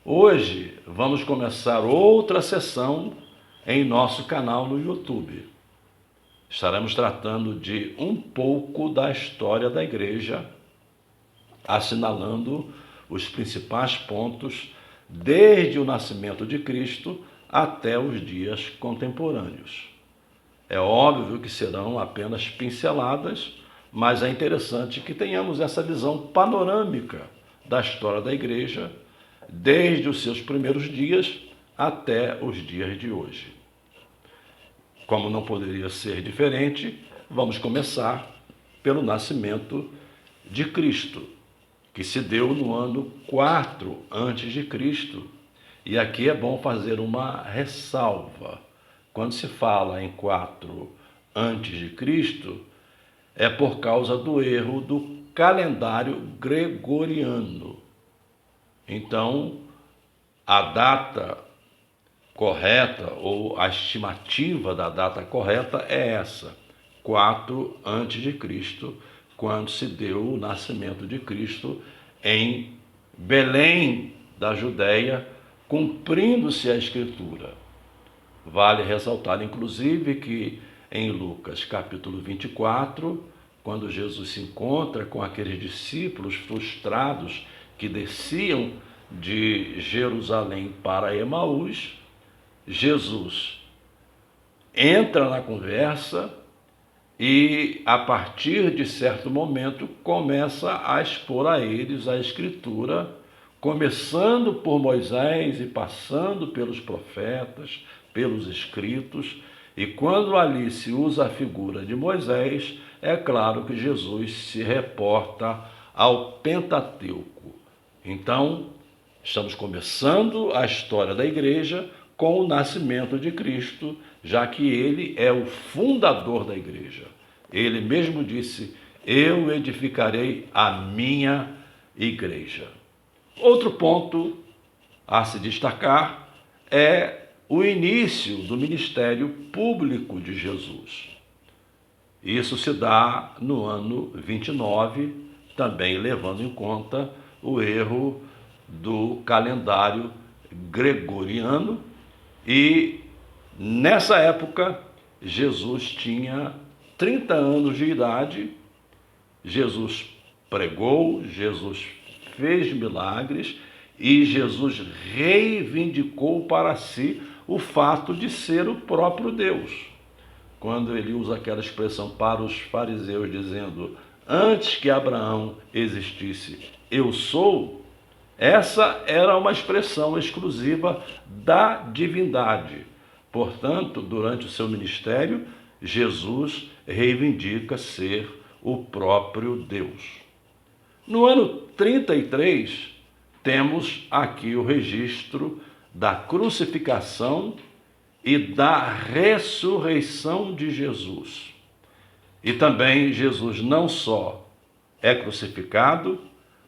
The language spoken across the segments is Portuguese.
Hoje vamos começar outra sessão em nosso canal no YouTube. Estaremos tratando de um pouco da história da igreja, assinalando os principais pontos desde o nascimento de Cristo até os dias contemporâneos. É óbvio que serão apenas pinceladas, mas é interessante que tenhamos essa visão panorâmica da história da igreja, desde os seus primeiros dias até os dias de hoje. Como não poderia ser diferente, vamos começar pelo nascimento de Cristo, que se deu no ano 4 a.C. E aqui é bom fazer uma ressalva. Quando se fala em 4 a.C., é por causa do erro do calendário gregoriano. Então, a data correta, ou a estimativa da data correta é essa, 4 a.C., quando se deu o nascimento de Cristo em Belém da Judéia, cumprindo-se a Escritura. Vale ressaltar, inclusive, que em Lucas capítulo 24, quando Jesus se encontra com aqueles discípulos frustrados que desciam de Jerusalém para Emaús, Jesus entra na conversa e, a partir de certo momento, começa a expor a eles a Escritura, começando por Moisés e passando pelos profetas, pelos escritos, e quando ali se usa a figura de Moisés, é claro que Jesus se reporta ao Pentateuco. Então, estamos começando a história da igreja com o nascimento de Cristo, já que ele é o fundador da igreja. Ele mesmo disse: eu edificarei a minha igreja. Outro ponto a se destacar é o início do ministério público de Jesus. Isso se dá no ano 29, também levando em conta o erro do calendário gregoriano, e nessa época Jesus tinha 30 anos de idade. Jesus pregou, Jesus fez milagres e Jesus reivindicou para si o fato de ser o próprio Deus. Quando ele usa aquela expressão para os fariseus dizendo: antes que Abraão existisse, eu sou, essa era uma expressão exclusiva da divindade. Portanto, durante o seu ministério, Jesus reivindica ser o próprio Deus. No ano 33, temos aqui o registro da crucificação e da ressurreição de Jesus. E também Jesus não só é crucificado,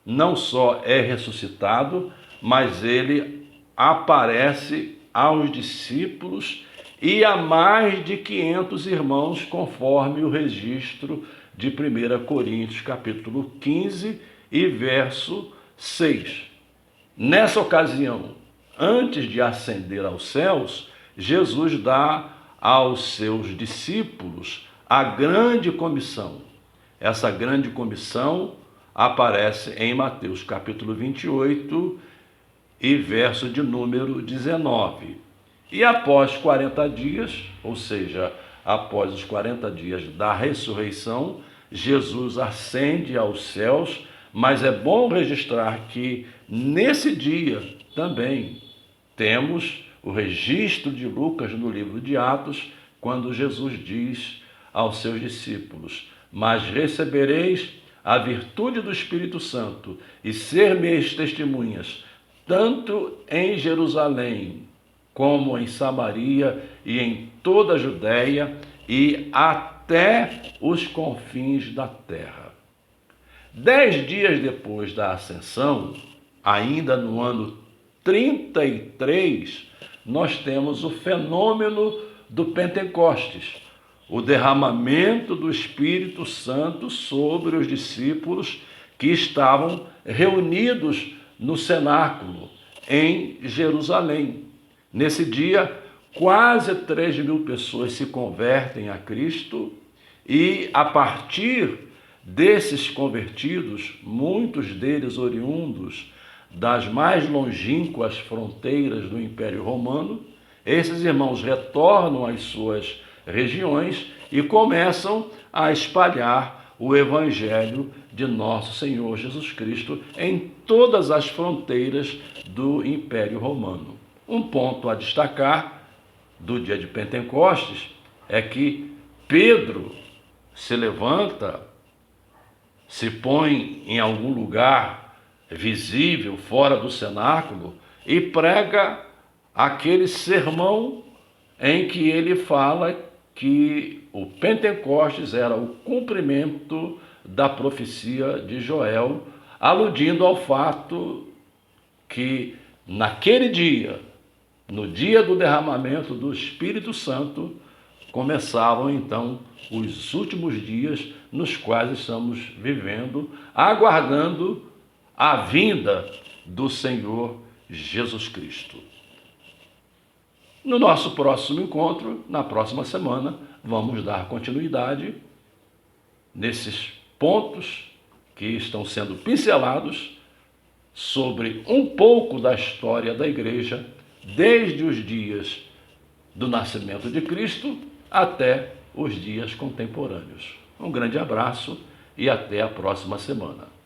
não só é ressuscitado, mas ele aparece aos discípulos e a mais de 500 irmãos, conforme o registro de 1 Coríntios capítulo 15 e verso 6. Nessa ocasião, antes de ascender aos céus, Jesus dá aos seus discípulos a grande comissão. Essa grande comissão aparece em Mateus capítulo 28 e verso de número 19. E após 40 dias, ou seja, após os 40 dias da ressurreição, Jesus ascende aos céus, mas é bom registrar que nesse dia também temos o registro de Lucas no livro de Atos, quando Jesus diz aos seus discípulos: mas recebereis a virtude do Espírito Santo e ser minhas testemunhas, tanto em Jerusalém, como em Samaria e em toda a Judéia e até os confins da terra. 10 dias depois da ascensão, ainda no ano 33, nós temos o fenômeno do Pentecostes, o derramamento do Espírito Santo sobre os discípulos que estavam reunidos no cenáculo. em Jerusalém. Nesse dia, quase 3.000 pessoas se convertem a Cristo e, a partir desses convertidos, muitos deles oriundos das mais longínquas fronteiras do Império Romano, esses irmãos retornam às suas regiões e começam a espalhar o Evangelho de nosso Senhor Jesus Cristo em todas as fronteiras do Império Romano. Um ponto a destacar do dia de Pentecostes é que Pedro se levanta, se põe em algum lugar visível, fora do cenáculo, e prega aquele sermão em que ele fala que o Pentecostes era o cumprimento da profecia de Joel, aludindo ao fato que naquele dia, no dia do derramamento do Espírito Santo, começavam então os últimos dias nos quais estamos vivendo, aguardando a vinda do Senhor Jesus Cristo. No nosso próximo encontro, na próxima semana, vamos dar continuidade nesses pontos que estão sendo pincelados sobre um pouco da história da igreja, desde os dias do nascimento de Cristo até os dias contemporâneos. Um grande abraço e até a próxima semana.